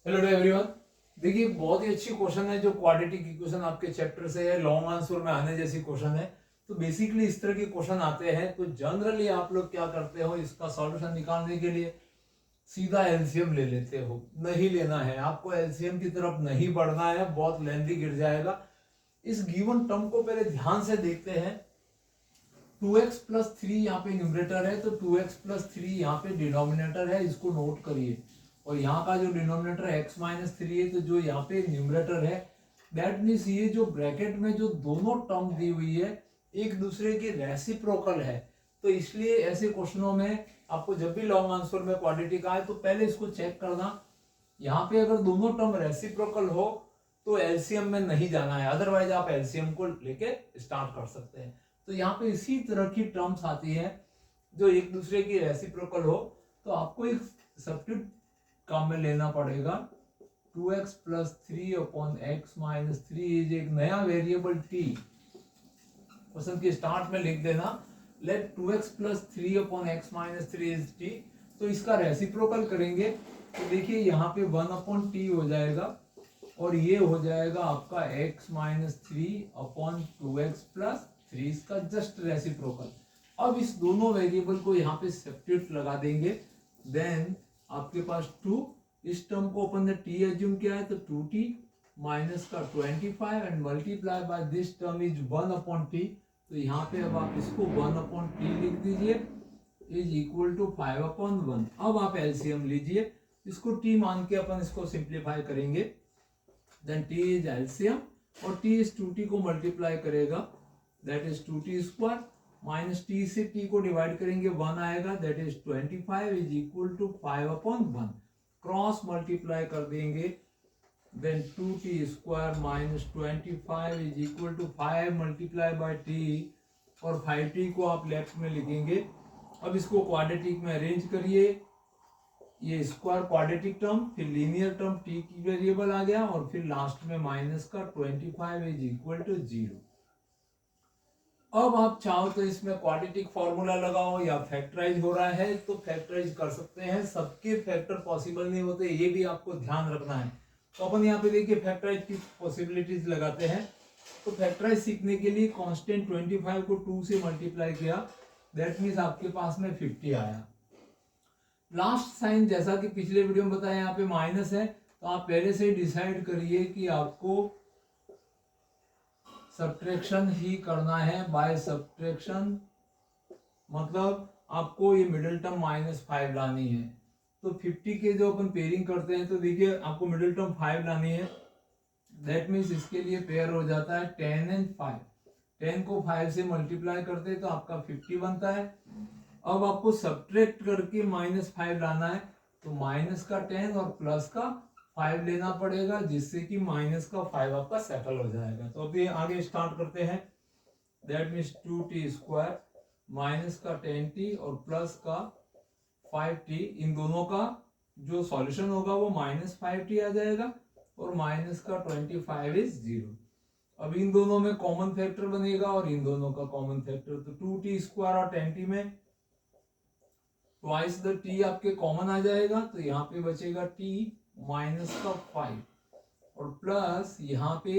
Hello everyone. देखिए बहुत ही अच्छी क्वेश्चन है जो क्वाड्रेटिक इक्वेशन आपके चैप्टर से है, लॉन्ग आंसर में आने जैसी क्वेश्चन है। तो बेसिकली इस तरह के क्वेश्चन आते हैं तो जनरली आप लोग क्या करते हो, इसका सॉल्यूशन निकालने के लिए सीधा एलसीएम ले लेते हो। नहीं लेना है आपको, एलसीएम की तरफ नहीं बढ़ना है, बहुत लेंथी गिर जाएगा। इस गिवन टर्म को पहले ध्यान से देखते हैं। 2x+3 यहाँ पे न्यूमरेटर है तो 2x+3 यहाँ पे डिनोमिनेटर है, इसको नोट करिए। और यहाँ का जो डिनोमिनेटर x-3 है तो जो यहाँ पे न्यूमरेटर है, दैट मीन्स ये जो ब्रैकेट में जो दोनों टर्म दी हुई है एक दूसरे की रेसिप्रोकल है। तो इसलिए ऐसे क्वेश्चनों में आपको जब भी लॉन्ग आंसर में क्वाड्रेटिक आए तो पहले इसको चेक करना। यहाँ पे अगर दोनों टर्म रेसिप्रोकल हो तो एलसीएम में नहीं जाना है, अदरवाइज आप एलसीएम को लेके स्टार्ट कर सकते हैं। तो यहाँ पे इसी तरह की टर्म्स आती है जो एक दूसरे की रेसिप्रोकल हो, तो आपको एक सब्स्टिट्यूट काम में लेना पड़ेगा। 2x+3/x-3 इज एक नया वेरिएबल t। क्वेश्चन के स्टार्ट में लिख देना लेट 2x+3/x-3 इज t। तो इसका रेसिप्रोकल करेंगे तो देखिए यहाँ पे 1/t हो जाएगा और ये हो जाएगा आपका x-3/2x+3, इसका जस्ट रेसिप्रोकल। अब इस दोनों वेरिएबल को यहाँ पे सब्स्टिट्यूट लगा देंगे, देन आपके पास 2, इस टर्म को अपन ने t एज्यूम किया है तो 2t माइनस का 25 and multiply by this term is 1/t। तो यहाँ पे अब आप इसको 1/t लिख दीजिए इज इक्वल टू 5/1। अब आप एलसीएम लीजिए, इसको t मान के अपन इसको सिंप्लीफाई करेंगे, देन t इज एलसीएम और t इज 2t को मल्टीप्लाई करेगा that is 2t square minus t से t को डिवाइड करेंगे 1 आएगा that is 25 is equal to 5/1। Cross multiply कर देंगे then 2t square minus 25 is equal to 5 multiply by t और 5t को आप लेफ्ट में लिखेंगे। अब इसको क्वाड्रेटिक में अरेंज करिए, ये स्क्वायर क्वाड्रेटिक टर्म, फिर लीनियर टर्म t की वेरिएबल आ गया और फिर लास्ट में माइनस का 25 इज इक्वल टू 0। अब आप चाहो तो इसमें क्वाड्रेटिक फॉर्मूला लगाओ या फैक्टराइज हो रहा है तो फैक्टराइज कर सकते हैं, सबके फैक्टर पॉसिबल नहीं होते, ये भी आपको ध्यान रखना है। तो अपन यहाँ पे देखिए फैक्टराइज की पॉसिबिलिटीज लगाते हैं। तो फैक्टराइज सीखने के लिए कांस्टेंट 25 को 2 से मल्टीप्लाई किया, दैट मीन्स आपके पास में 50 आया। लास्ट साइन जैसा कि पिछले वीडियो में बताया यहाँ पे माइनस है, तो आप पहले से ही डिसाइड करिए कि आपको सब्ट्रैक्शन ही करना है बाय सब्ट्रैक्शन, मतलब आपको ये मिडिल टर्म -5 लानी है। तो 50 के जो अपन पेयरिंग करते हैं तो देखिए आपको मिडिल टर्म 5 लानी है, दैट मीन्स इसके लिए पेयर हो जाता है 10 and 5। 10 को 5 से मल्टीप्लाई करते हैं तो आपका 50 बनता है। अब आपको सब्ट्रैक्ट करके -5 लाना है तो माइनस का 10 और प्लस का 5 लेना पड़ेगा, जिससे कि माइनस का 5 आपका सेटल हो जाएगा। तो अभी आगे स्टार्ट करते हैं, that means 2t square minus का 10t और प्लस का 5t, इन दोनों का जो सॉल्यूशन होगा वो -5t आ जाएगा और माइनस का 25 इज 0। अब इन दोनों में कॉमन फैक्टर बनेगा और इन दोनों का कॉमन फैक्टर, तो 2t स्क्वायर और 10t में ट्वाइस द t आपके कॉमन आ जाएगा, तो यहाँ पे बचेगा t माइनस का 5 और प्लस यहाँ पे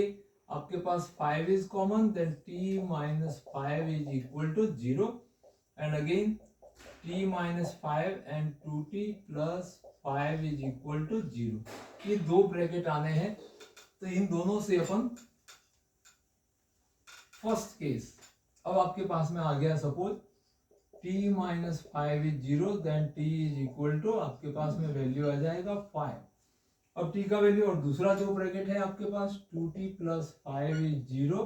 आपके पास 5 is common, then t minus 5 is equal to 0 and again t minus 5 and 2t plus 5 is equal to 0। ये दो ब्रैकेट आने हैं, तो इन दोनों से अपन फर्स्ट केस, अब आपके पास में आ गया suppose t minus 5 is 0 then t is equal to आपके पास में वैल्यू आ जाएगा 5। अब t का वैल्यू, और दूसरा जो ब्रैकेट है आपके पास 2t plus 5 is 0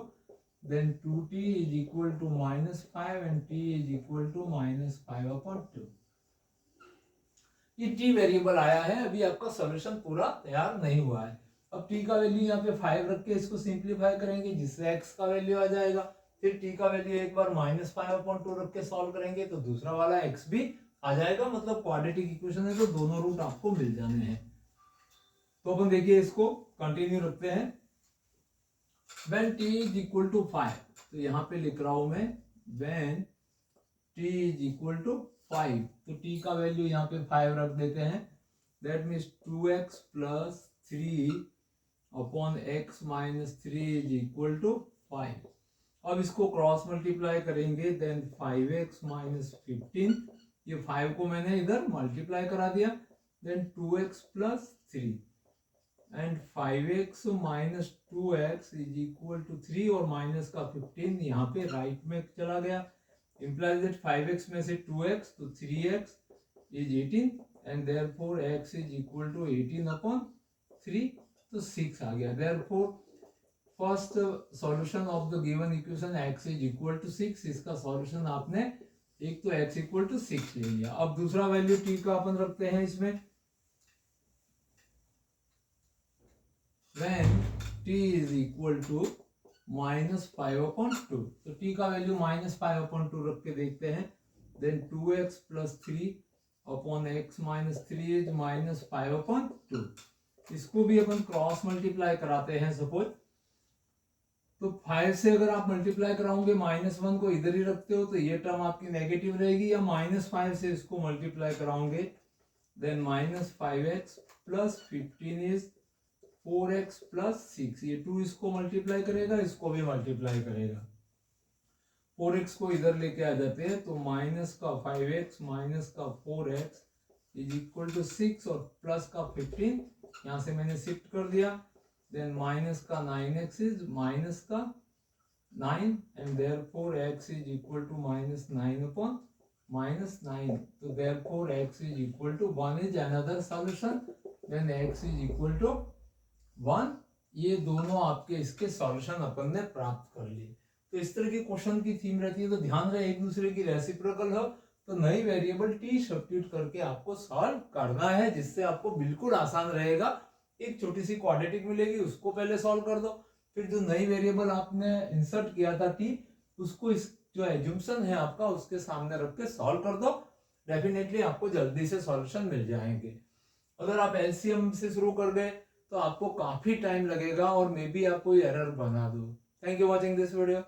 then 2t is equal to -5 and t is equal to -5/2। ये t वेरिएबल आया है, अभी आपका सॉल्यूशन पूरा तैयार नहीं हुआ है। अब t का वैल्यू यहाँ पे 5 रख के इसको सिंप्लीफाई करेंगे जिससे x का वैल्यू आ जाएगा, फिर t का वैल्यू एक बार -5/2 रख के सॉल्व करेंगे तो दूसरा वाला x भी आ जाएगा, मतलब क्वाड्रेटिक इक्वेशन है तो दोनों रूट आपको मिल जाने हैं। तो अपन देखिए इसको कंटिन्यू रखते हैं। when t is equal to 5, तो यहाँ पे लिख रहा हूं मैं when t is equal to 5, तो t का वैल्यू यहाँ पे 5 रख देते हैं that means 2x plus 3 upon x minus 3 is equal to 5. अब इसको क्रॉस मल्टीप्लाई करेंगे, देन 5x माइनस 15, ये 5 को मैंने इधर मल्टीप्लाई करा दिया, then 2x plus 3 and 5x minus 2x is equal to 3 और माइनस का 15 यहाँ पे राइट में चला गया, implies that 5x में से 2x तो 3x is 18 and therefore x is equal to 18 upon 3, तो 6 आ गया. therefore first solution of the given equation x is equal to 6, इसका solution आपने एक तो x equal to 6 ले लिया. अब दूसरा वैल्यू t का अपन रखते हैं इसमें, when t is equal to minus 5/2, तो t का वैल्यू माइनस 5/2 रख के देखते हैं, then 2x plus 3 upon x minus 3 is minus 5/2. इसको भी अपन क्रॉस मल्टीप्लाई कराते हैं सपोज, तो 5 से अगर आप मल्टीप्लाई कराओगे -1 को इधर ही रखते हो तो ये टर्म आपकी नेगेटिव रहेगी, या -5 से इसको मल्टीप्लाई कराओगे then minus 5x plus 15 is 4x plus 6, ये 2 इसको मल्टीप्लाई करेगा, इसको भी मल्टीप्लाई करेगा, 4x को इधर लेके आ जाते हैं तो माइनस का 5x माइनस का 4x इज इक्वल टू 6 और प्लस का 15 यहाँ से मैंने शिफ्ट कर दिया, देन माइनस का 9x इज माइनस का 9 and therefore x is equal to minus 9 upon minus 9, तो therefore x is equal to 1 is another solution, then x is equal to 1. ये दोनों आपके इसके सॉल्यूशन अपन ने प्राप्त कर लिए. तो इस तरह के क्वेश्चन की थीम रहती है, तो ध्यान रहे एक दूसरे की रेसिप्रोकल हो तो नई वेरिएबल t सब्स्टिट्यूट करके आपको सॉल्व करना है, जिससे आपको बिल्कुल आसान रहेगा. एक छोटी सी क्वाड्रेटिक मिलेगी, उसको पहले सॉल्व कर दो, फिर जो नई वेरिएबल आपने इंसर्ट किया था t, उसको इस जो एज्यूम्पशन है आपका उसके सामने रख के सॉल्व कर दो, डेफिनेटली आपको जल्दी से सॉल्यूशन मिल जाएंगे. अगर आप एलसीएम से शुरू कर गए तो आपको काफी टाइम लगेगा और मे बी आप कोई एरर बना दो. Thank you watching this video.